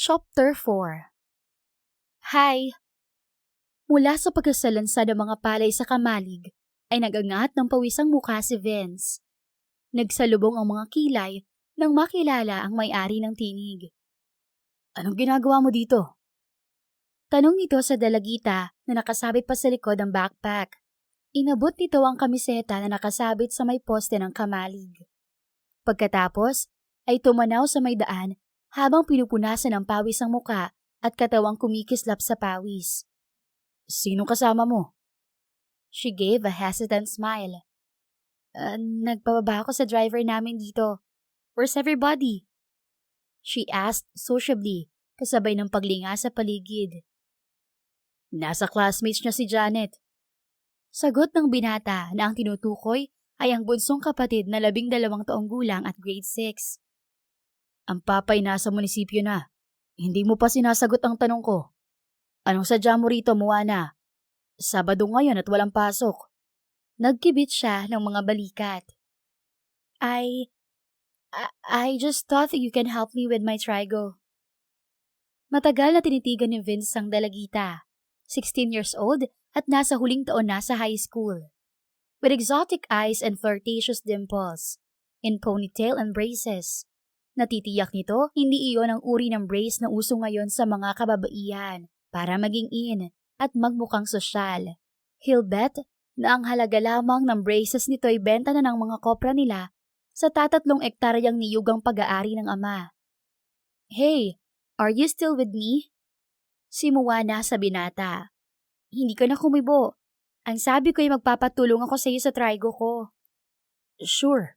Chapter 4. Hi! Mula sa pagkasalansa ng mga palay sa kamalig, ay nagangat ng pawisang mukha si Vince. Nagsalubong ang mga kilay nang makilala ang may-ari ng tinig. Anong ginagawa mo dito? Tanong nito sa dalagita na nakasabit pa sa likod ng backpack. Inabot nito ang kamiseta na nakasabit sa may poste ng kamalig. Pagkatapos, ay tumanaw sa may daan habang pinupunasan ng pawis ang muka at katawang kumikislap sa pawis. Sino kasama mo? She gave a hesitant smile. Nagpababa ako sa driver namin dito. Where's everybody? She asked sociably, kasabay ng paglinga sa paligid. Nasa classmates niya si Janet. Sagot ng binata na ang tinutukoy ay ang bunsong kapatid na 12 taong gulang at grade 6. Ang papay nasa munisipyo na. Hindi mo pa sinasagot ang tanong ko. Anong sadya mo rito, Moana? Sabado ngayon at walang pasok. Nagkibit siya ng mga balikat. I just thought that you can help me with my trigo. Matagal na tinitigan ni Vince ang dalagita. 16 years old at nasa huling taon na sa high school. With exotic eyes and flirtatious dimples. In ponytail and braces. Natitiyak nito, hindi iyon ang uri ng brace na uso ngayon sa mga kababaihan para maging in at magmukhang sosyal. He'll bet na ang halaga lamang ng braces nito ay benta na ng mga kopra nila sa 3 ektaryang niyugang pag-aari ng ama. Hey, are you still with me? Si Moana sa binata. Hindi ka na kumibo. Ang sabi ko ay magpapatulong ako sa iyo sa trigo ko. Sure.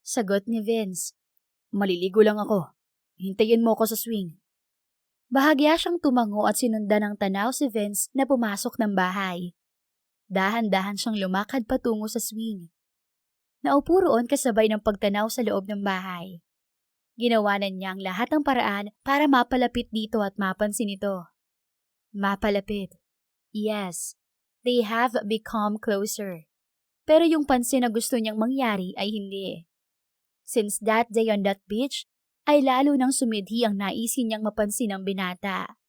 Sagot ni Vince. Maliligo lang ako. Hintayin mo ako sa swing. Bahagya siyang tumango at sinundan ng tanaw si Vince na pumasok ng bahay. Dahan-dahan siyang lumakad patungo sa swing. Naupo roon kasabay ng pagtanaw sa loob ng bahay. Ginawanan niya ang lahat ng paraan para mapalapit dito at mapansin ito. Mapalapit. Yes, they have become closer. Pero yung pansin na gusto niyang mangyari ay hindi. Since that day on that beach, ay lalo nang sumidhi ang naisin niyang mapansin ng binata.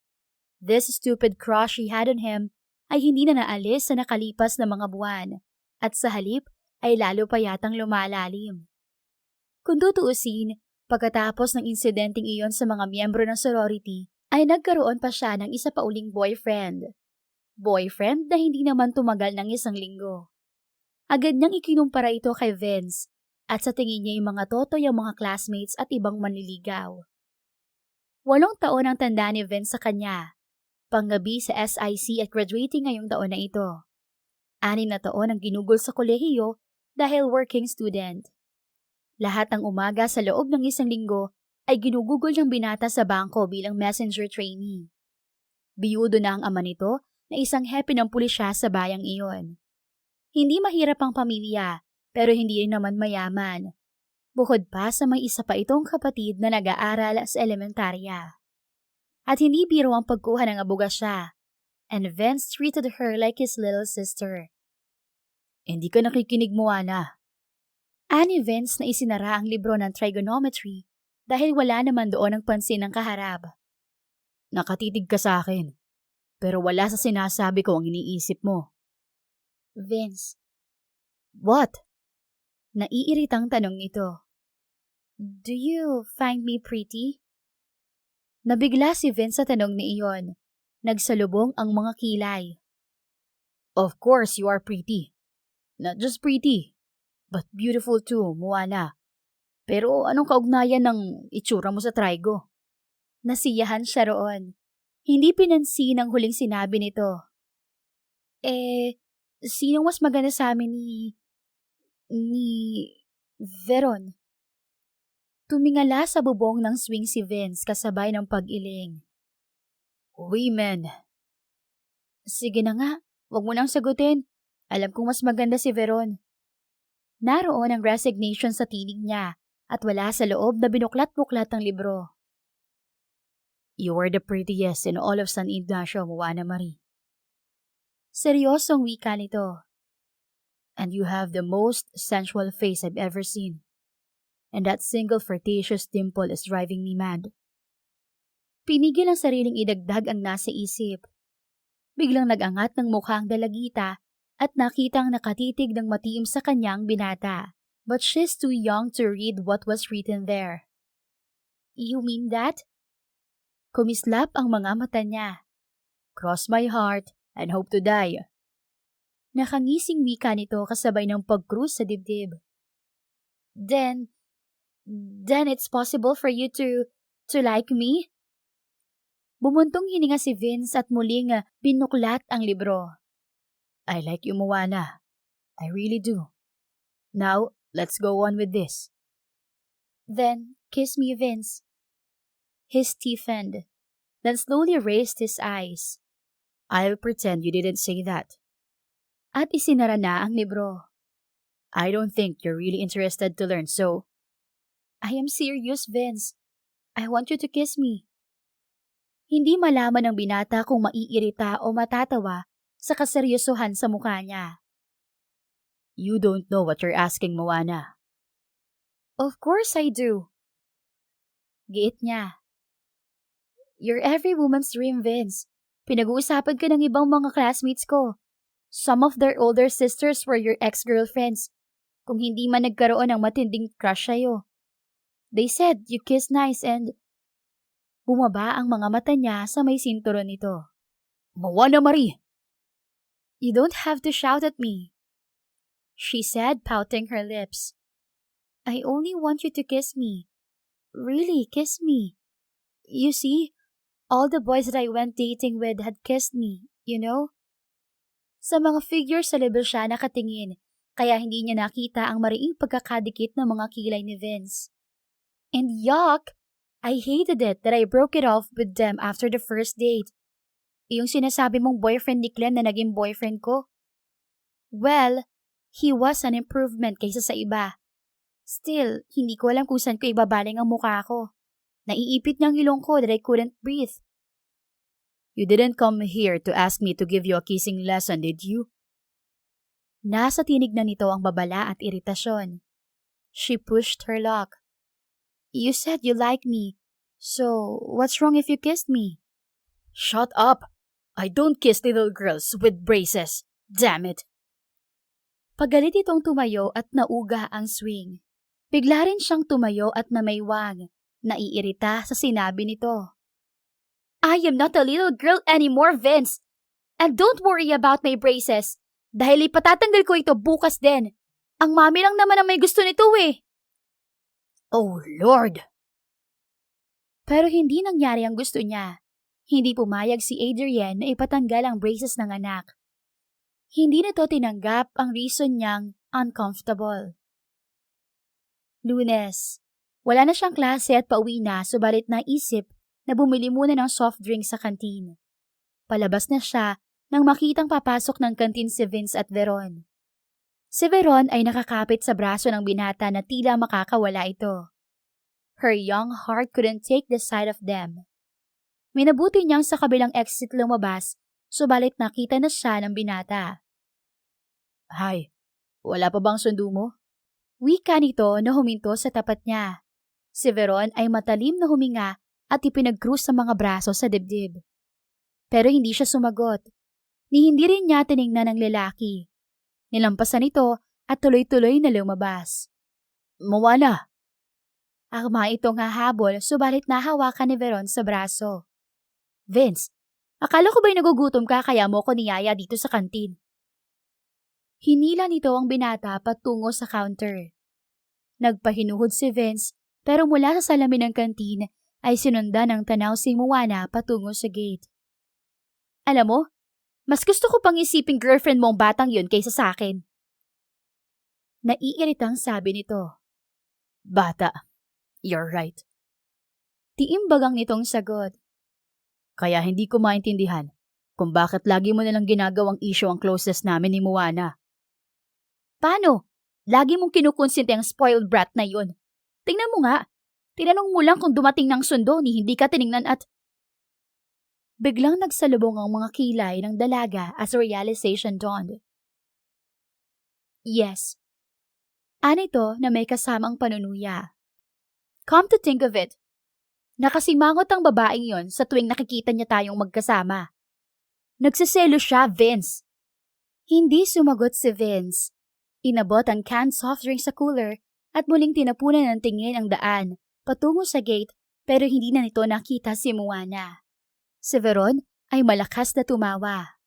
This stupid crush she had on him ay hindi na naalis sa nakalipas na mga buwan, at sa halip ay lalo pa yatang lumalalim. Kung tutuusin, pagkatapos ng insidenteng iyon sa mga miyembro ng sorority, ay nagkaroon pa siya ng isa pa uling boyfriend. Boyfriend na hindi naman tumagal ng 1 linggo. Agad niyang ikinumpara ito kay Vince, at sa tingin niya yung mga totoy ang mga classmates at ibang manliligaw. 8 taon ang tanda ni Vince sa kanya. Panggabi sa SIC at graduating ngayong taon na ito. 6 na taon ang ginugol sa kolehiyo dahil working student. Lahat ng umaga sa loob ng 1 linggo ay ginugugol ng binata sa bangko bilang messenger trainee. Biyudo na ang ama nito na isang hepe ng pulisya sa bayang iyon. Hindi mahirap ang pamilya, pero hindi rin naman mayaman. Bukod pa sa may isa pa itong kapatid na nag-aaral sa elementarya. At hindi biro ang pagkuha ng abogasya. And Vince treated her like his little sister. Hindi ka nakikinig, Moana. Ani Vince na isinara ang libro ng trigonometry dahil wala naman doon ang pansin ng kaharap. Nakatitig ka sa akin, pero wala sa sinasabi ko ang iniisip mo. Vince. What? Naiiritang tanong nito. Do you find me pretty? Nabigla si Vince sa tanong ni iyon. Nagsalubong ang mga kilay. Of course you are pretty. Not just pretty, but beautiful too, Moana. Pero anong kaugnayan ng itsura mo sa trigo? Nasiyahan siya roon. Hindi pinansin ang huling sinabi nito. Sinong mas maganda sa amin ni Veron? Tumingala sa bubong ng swing si Vince kasabay ng pag-iling. Women. Sige na nga, wag mo nang sagutin. Alam kong mas maganda si Veron. Naroon ang resignation sa tinig niya at wala sa loob na binuklat-buklat ang libro. You are the prettiest in all of San Ignacio, Moana Marie. Seryosong wika nito. And you have the most sensual face I've ever seen. And that single flirtatious dimple is driving me mad. Pinigil ang sariling idagdag ang nasa isip. Biglang nag-angat ng mukha ang dalagita at nakitang nakatitig ng matiim sa kanyang binata. But she's too young to read what was written there. You mean that? Kumislap ang mga mata niya. Cross my heart and hope to die. Nakangising wika nito kasabay ng pagkrus sa dibdib. Then it's possible for you to like me? Bumuntong hininga si Vince at muling binuklat ang libro. I like you, Moana. I really do. Now, let's go on with this. Then, kiss me, Vince. He stiffened, then slowly raised his eyes. I'll pretend you didn't say that. At isinara na ang libro. I don't think you're really interested to learn, so... I am serious, Vince. I want you to kiss me. Hindi malaman ng binata kung maiirita o matatawa sa kaseryosohan sa mukha niya. You don't know what you're asking, Moana. Of course I do. Giit niya. You're every woman's dream, Vince. Pinag-uusapan ka ng ibang mga classmates ko. Some of their older sisters were your ex-girlfriends, kung hindi man nagkaroon ng matinding crush sa'yo. They said you kiss nice and... Bumaba ang mga mata niya sa may sinturon nito. Moana Marie! You don't have to shout at me, she said, pouting her lips. I only want you to kiss me. Really, kiss me. You see, all the boys that I went dating with had kissed me, you know? Sa mga figure sa libro siya nakatingin, kaya hindi niya nakita ang mariing pagkakadikit ng mga kilay ni Vince. And yuck! I hated it that I broke it off with them after the first date. Yung sinasabi mong boyfriend ni Clem na naging boyfriend ko. Well, he was an improvement kaysa sa iba. Still, hindi ko alam kung saan ko ibabaling ang mukha ko. Naiipit niyang ilong ko that I couldn't breathe. You didn't come here to ask me to give you a kissing lesson, did you? Nasa tinig na nito ang babala at iritasyon. She pushed her lock. You said you like me, so what's wrong if you kissed me? Shut up! I don't kiss little girls with braces. Damn it! Pagalit itong tumayo at nauga ang swing. Bigla rin siyang tumayo at namaywang, naiirita sa sinabi nito. I am not a little girl anymore, Vince. And don't worry about my braces, dahil ipatatanggal ko ito bukas din. Ang mami lang naman ang may gusto nito eh. Oh, Lord! Pero hindi nangyari ang gusto niya. Hindi pumayag si Adrienne na ipatanggal ang braces ng anak. Hindi nito tinanggap ang reason niyang uncomfortable. Lunes. Wala na siyang klase at pauwi na, subalit naisip na bumili muna ng soft drink sa kantin. Palabas na siya nang makitang papasok ng kantin si Vince at Veron. Si Veron ay nakakapit sa braso ng binata na tila makakawala ito. Her young heart couldn't take the sight of them. Minabuti niyang sa kabilang exit lumabas, subalit nakita na siya ng binata. Hi, wala pa bang sundo mo? Wika nito na huminto sa tapat niya. Si Veron ay matalim na huminga at ipinag-cruise sa mga braso sa dibdib. Pero hindi siya sumagot, ni hindi rin niya tiningnan ng lalaki. Nilampasan ito at tuloy-tuloy na lumabas. Moana! Akma itong hahabol, subalit nahawakan ni Veron sa braso. Vince, akala ko ba'y nagugutom ka kaya mo ko niyaya dito sa kantin? Hinila nito ang binata patungo sa counter. Nagpahinuhod si Vince, pero mula sa salamin ng kantin ay sinundan ng tanaw si Moana patungo sa gate. Alam mo, mas gusto ko pang isiping girlfriend mo ang batang yun kaysa sa akin. Naiiritang sabi nito. Bata, you're right. Tiimbagang nitong sagot. Kaya hindi ko maintindihan kung bakit lagi mo nalang ginagawang issue ang closeness namin ni Moana. Paano? Lagi mong kinukonsinti ang spoiled brat na yun. Tingnan mo nga. Tinanong mo lang kung dumating ng sundo ni hindi ka tiningnan at... Biglang nagsalubong ang mga kilay ng dalaga as realization dawned. Yes. Anito na may kasamang panunuya. Come to think of it, Nakasimangot ang babaeng yon sa tuwing nakikita niya tayong magkasama. Nagsiselo siya, Vince. Hindi sumagot si Vince. Inabot ang canned soft drink sa cooler at muling tinapunan ng tingin ang daan patungo sa gate pero hindi na nito nakita si Moana. Si Veron ay malakas na tumawa.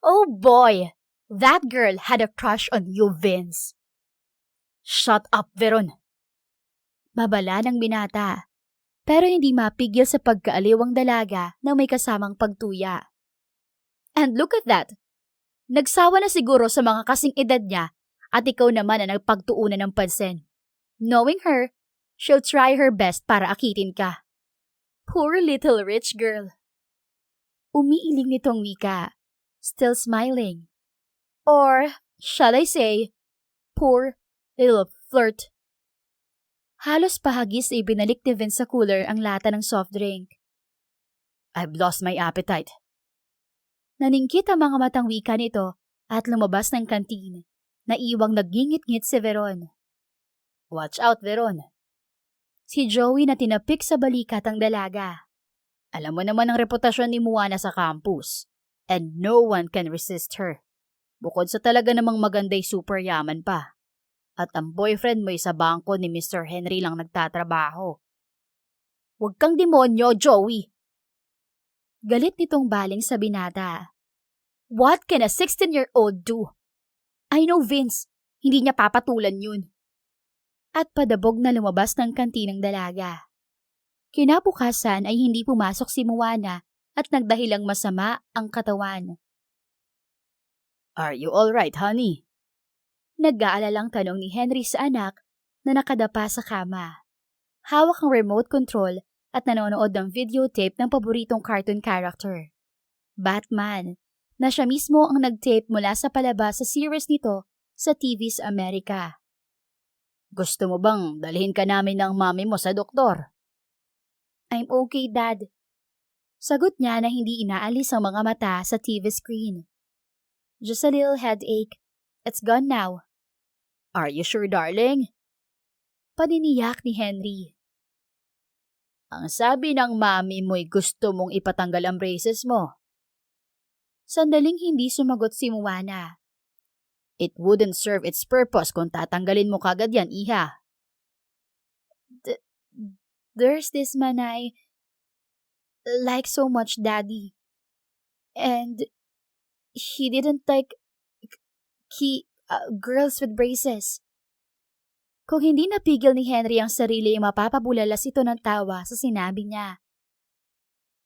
Oh boy! That girl had a crush on you, Vince. Shut up, Veron. Babala ng binata. Pero hindi mapigil sa pagkaaliw ang dalaga na may kasamang pagtuya. And look at that! Nagsawa na siguro sa mga kasing edad niya at ikaw naman ang nagpagtuunan ng pansin. Knowing her, she'll try her best para akitin ka. Poor little rich girl. Umiiling nitong wika, still smiling. Or, shall I say, poor little flirt. Halos pahagis ay binalik ni Vince sa cooler ang lata ng soft drink. I've lost my appetite. Naningkit ang mga matang wika nito at lumabas ng kantin. Naiwang nagingit-ngit si Veron. Watch out, Veron. Si Joey na tinapik sa balikat ang dalaga. Alam mo naman ang reputasyon ni Moana sa campus. And no one can resist her. Bukod sa talaga namang maganday super yaman pa. At ang boyfriend mo sa bangko ni Mr. Henry lang nagtatrabaho. Huwag kang demonyo, Joey! Galit nitong baling sa binata. What can a 16-year-old do? I know, Vince. Hindi niya papatulan yun. At padabog na lumabas ng kantinang dalaga. Kinabukasan ay hindi pumasok si Moana at nagdahilang masama ang katawan. Are you alright, honey? Nag-aalalang tanong ni Henry sa anak na nakadapa sa kama. Hawak ang remote control at nanonood ng videotape ng paboritong cartoon character. Batman, na siya mismo ang nag-tape mula sa palabas sa series nito sa TV sa Amerika. Gusto mo bang dalhin ka namin ng mami mo sa doktor? I'm okay, Dad. Sagot niya na hindi inaalis ang mga mata sa TV screen. Just a little headache. It's gone now. Are you sure, darling? Paniniyak ni Henry. Ang sabi ng mami mo'y gusto mong ipatanggal ang braces mo. Sandaling hindi sumagot si Moana. It wouldn't serve its purpose kung tatanggalin mo kagad yan, iha. There's this man I like so much, Daddy. And he didn't like girls with braces. Kung hindi napigil ni Henry ang sarili, mapapabulalas ito ng tawa sa sinabi niya.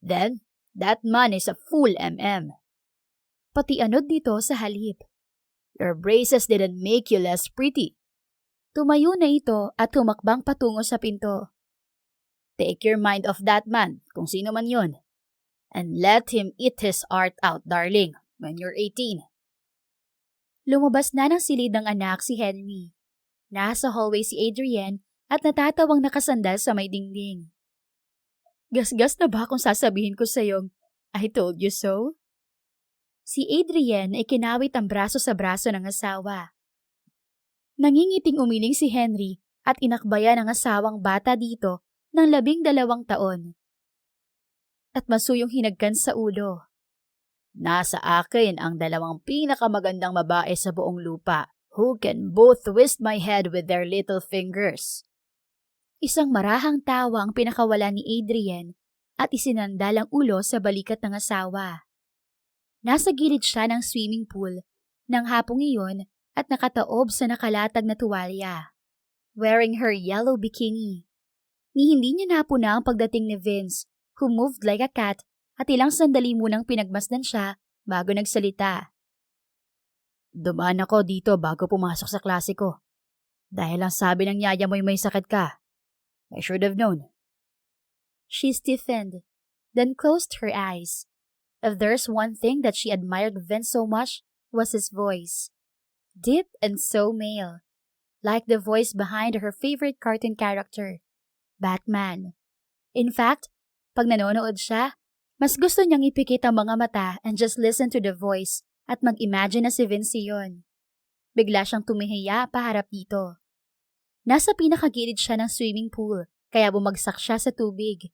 Then, that man is a fool, MM. Pati anod nito sa halip. Your braces didn't make you less pretty. Tumayo na ito at humakbang patungo sa pinto. Take your mind off that man, kung sino man yun. And let him eat his heart out, darling, when you're 18. Lumabas na ng silid ng anak si Henry. Nasa hallway si Adrienne at natatawang nakasandal sa may dingding. Gasgas na ba kung sasabihin ko sa'yong, I told you so? Si Adrienne ay kinawit ang braso sa braso ng asawa. Nangingiting umiling si Henry at inakbayan ang asawang bata dito ng 12 taon. At masuyong hinagkan sa ulo. Nasa akin ang 2 pinakamagandang babae sa buong lupa who can both twist my head with their little fingers. Isang marahang tawa ang pinakawala ni Adrienne at isinandal ang ulo sa balikat ng asawa. Nasa gilid siya ng swimming pool ng hapong iyon at nakataob sa nakalatag na tuwalya. Wearing her yellow bikini. Ni hindi niya napuna ang pagdating ni Vince, who moved like a cat at ilang sandali munang pinagmasdan siya bago nagsalita. Dumaan ako dito bago pumasok sa klase ko. Dahil ang sabi ng yaya mo'y may sakit ka. I should have known. She stiffened, then closed her eyes. If there's one thing that she admired Vince so much, was his voice. Deep and so male. Like the voice behind her favorite cartoon character, Batman. In fact, pag nanonood siya, mas gusto niyang ipikit ang mga mata and just listen to the voice at mag-imagine na si Vince yun. Bigla siyang tumihiya paharap dito. Nasa pinakagilid siya ng swimming pool kaya bumagsak siya sa tubig.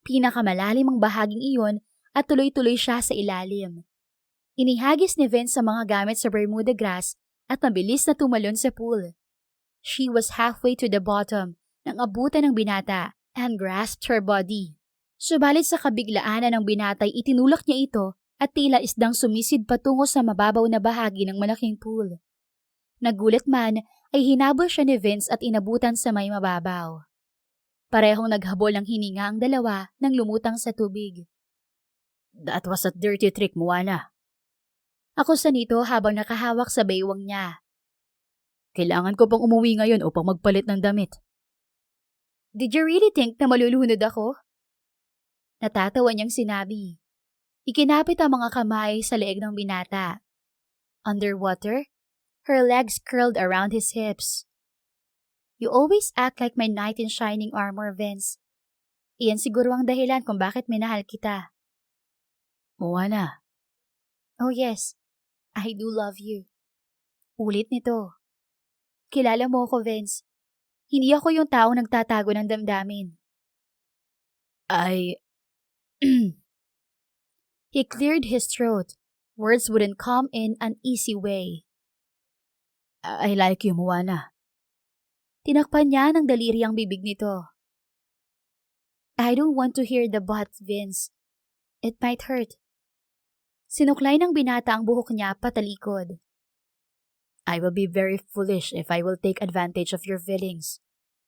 Pinakamalalim ang bahaging iyon at tuloy-tuloy siya sa ilalim. Inihagis ni Vince ang mga gamit sa Bermuda grass at mabilis na tumalon sa pool. She was halfway to the bottom nang abutan ng binata and grasped her body. Subalit sa kabiglaanan ng binatay itinulak niya ito at tila isdang sumisid patungo sa mababaw na bahagi ng malaking pool. Nagulat man ay hinabol siya ni Vince at inabutan sa may mababaw. Parehong naghabol ng hininga ang dalawa nang lumutang sa tubig. That was a dirty trick, Moana. Ako sa nito habang nakahawak sa baywang niya. Kailangan ko pang umuwi ngayon upang magpalit ng damit. Did you really think na malulunod ako? Natatawa niyang sinabi. Ikinapit ang mga kamay sa leeg ng binata. Underwater, her legs curled around his hips. You always act like my knight in shining armor, Vince. Iyan siguro ang dahilan kung bakit minahal kita. Moana. Oh yes, I do love you. Ulit nito. Kilala mo ako, Vince. Hindi ako yung taong nagtatago ng damdamin. He cleared his throat. Words wouldn't come in an easy way. I like you, Moana. Tinakpan niya ng daliri ang bibig nito. I don't want to hear the but, Vince. It might hurt. Sinuklay ng binata ang buhok niya patalikod. I will be very foolish if I will take advantage of your feelings,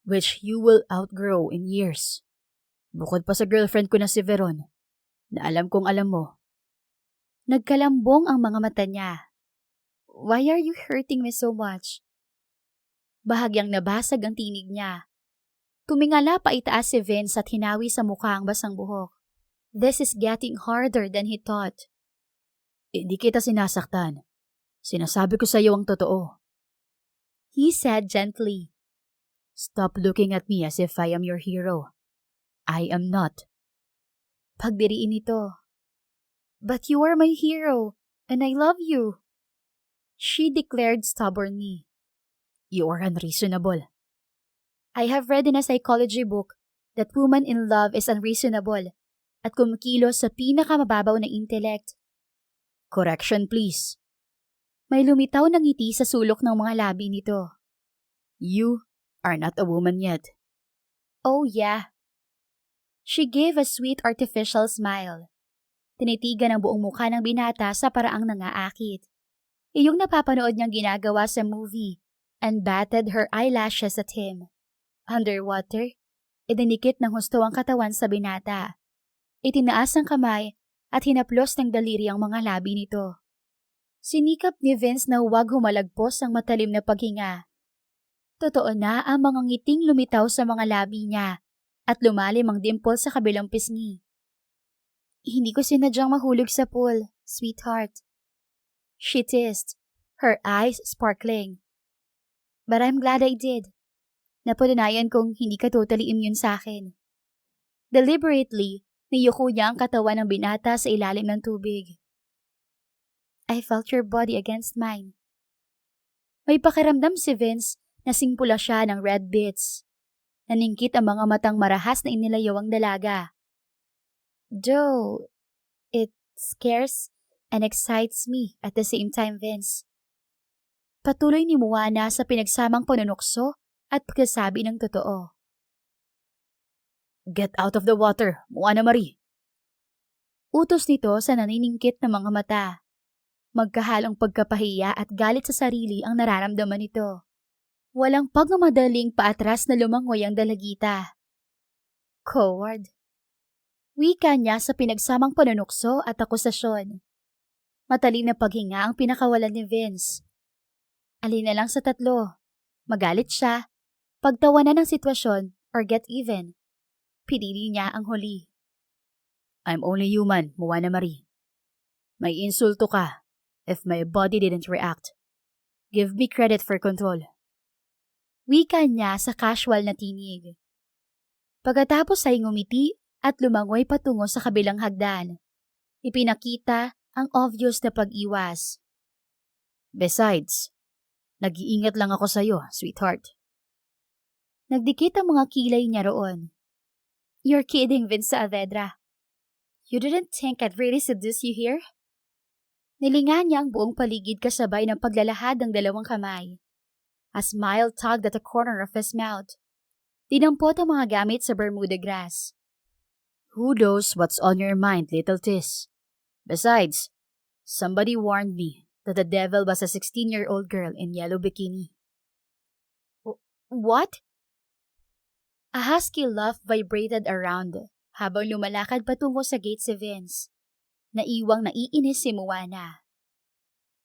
which you will outgrow in years. Bukod pa sa girlfriend ko na si Veron, na alam kong alam mo. Nagkalambong ang mga mata niya. Why are you hurting me so much? Bahagyang nabasag ang tinig niya. Tumingala pa itaas si Vince at hinawi sa mukha ang basang buhok. This is getting harder than he thought. Hindi kita sinasaktan. Sinasabi ko sa iyo ang totoo. He said gently. Stop looking at me as if I am your hero. I am not. Pagdiriin ito. But you are my hero, and I love you. She declared stubbornly. You are unreasonable. I have read in a psychology book that woman in love is unreasonable at kumikilos sa pinakamababaw na intellect. Correction, please. May lumitaw ng ngiti sa sulok ng mga labi nito. You are not a woman yet. Oh yeah. She gave a sweet artificial smile. Tinitigan ang buong mukha ng binata sa paraang nangaakit. Iyong napapanood niyang ginagawa sa movie and batted her eyelashes at him. Underwater, idinikit ng husto ang katawan sa binata. Itinaas ang kamay at hinaplos ng daliri ang mga labi nito. Sinikap ni Vince na huwag humalagpos ang matalim na paghinga. Totoo na ang mga ngiting lumitaw sa mga labi niya at lumalim ang dimple sa kabilang pisngi. Hindi ko sinadyang mahulog sa pool, sweetheart. She teased, her eyes sparkling. But I'm glad I did. Napatunayan kong hindi ka totally immune sa akin. Deliberately, niyuko niya ang katawan ng binata sa ilalim ng tubig. I felt your body against mine. May pakiramdam si Vince na singpula siya ng red bits. Naningkit ang mga matang marahas na inilayaw ang dalaga. Though, it scares and excites me at the same time, Vince. Patuloy ni Moana sa pinagsamang panunukso at pagkasabi ng totoo. Get out of the water, Moana Marie. Utos nito sa naniningkit na mga mata. Magkahalong pagkapahiya at galit sa sarili ang nararamdaman nito. Walang pagmamadaling paatras na lumangoy ang dalagita. Coward. Wika niya sa pinagsamang panunukso at akusasyon. Matalim na paghinga ang pinakawalan ni Vince. Alin na lang sa tatlo. Magalit siya, pagtawanan ng sitwasyon, or get even. Pinili niya ang huli. I'm only human, Moana Marie. May insulto ka if my body didn't react. Give me credit for control. Wika niya sa casual na tinig. Pagkatapos ay ngumiti at lumangoy patungo sa kabilang hagdan. Ipinakita ang obvious na pag-iwas. Besides, nag-iingat lang ako sa'yo, sweetheart. Nagdikit ang mga kilay niya roon. You're kidding, Vince Saavedra. You didn't think I'd really seduce you here? Nilingan niya ang buong paligid kasabay ng paglalahad ng dalawang kamay. A smile tugged at the corner of his mouth. Dinampot ang mga gamit sa Bermuda grass. Who knows what's on your mind, little Tis? Besides, somebody warned me that the devil was a 16-year-old girl in yellow bikini. What? A husky laugh vibrated around habang lumalakad patungo sa gate si Vince. Naiwang naiinis si Moana.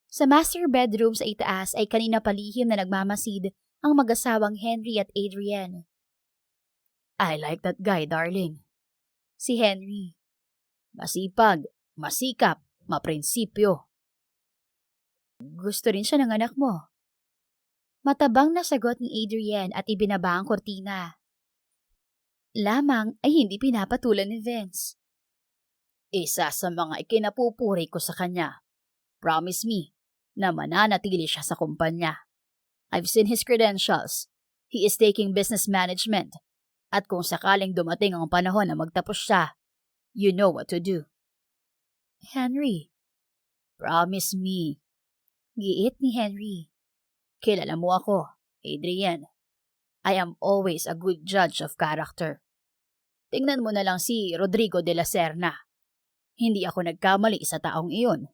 Sa master bedroom sa itaas ay kanina palihim na nagmamasid ang mag-asawang Henry at Adrienne. I like that guy, darling. Si Henry. Masipag, masikap, maprinsipyo. Gusto rin siya ng anak mo. Matabang na sagot ni Adrienne at ibinaba ang kortina. Lamang ay hindi pinapatulan ni Vince. Isa sa mga ikinapupuri ko sa kanya. Promise me na mananatili siya sa kumpanya. I've seen his credentials. He is taking business management. At kung sakaling dumating ang panahon na magtapos siya, you know what to do. Henry. Promise me. Giit ni Henry. Kilala mo ako, Adrienne. I am always a good judge of character. Tingnan mo na lang si Rodrigo de la Serna. Hindi ako nagkamali sa taong iyon.